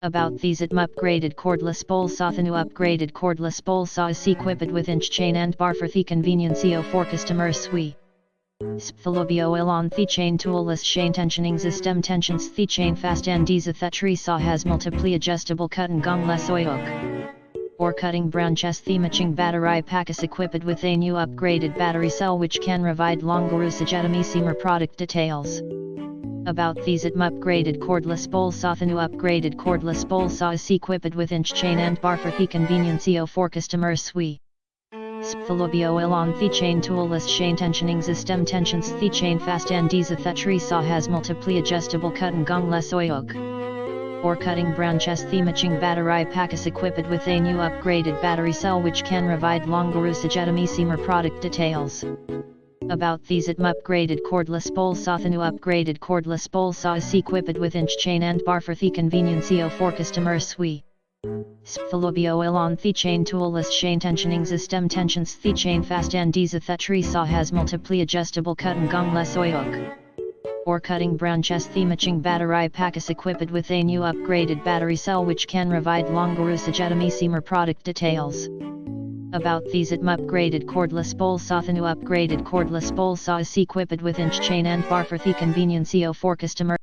About these upgraded cordless pole saw. The new upgraded cordless pole saw is equipped with inch chain and bar for the convenience for customers. Sphalobio on the chain toolless chain tensioning system tensions the chain fast and easy. The tree saw has multiply adjustable cut and gong less hook or cutting branches. The matching battery pack is equipped with a new upgraded battery cell which can provide longer usage. More product details. About these upgraded cordless pole saw. The new upgraded cordless pole saw is equipped with inch chain and bar for the convenience for customers. Sphalobio on the chain toolless chain tensioning system tensions the chain fast and easy. The tree saw has multiply adjustable cut and gong less hook or cutting branches. The matching battery pack is equipped with a new upgraded battery cell which can provide longer usage. More product details. About these upgraded cordless pole saw. The new upgraded cordless pole saw is equipped with inch chain and bar for the convenience for customers. Sphalobio on the chain toolless chain tensioning system tensions the chain fast and easy. The tree saw has multiply adjustable cut and gong less hook or cutting branches. The matching battery pack is equipped with a new upgraded battery cell which can provide longer usage. More product details. About these upgraded cordless pole saw. The new upgraded cordless pole saw is equipped with inch chain and bar for the convenience for customers.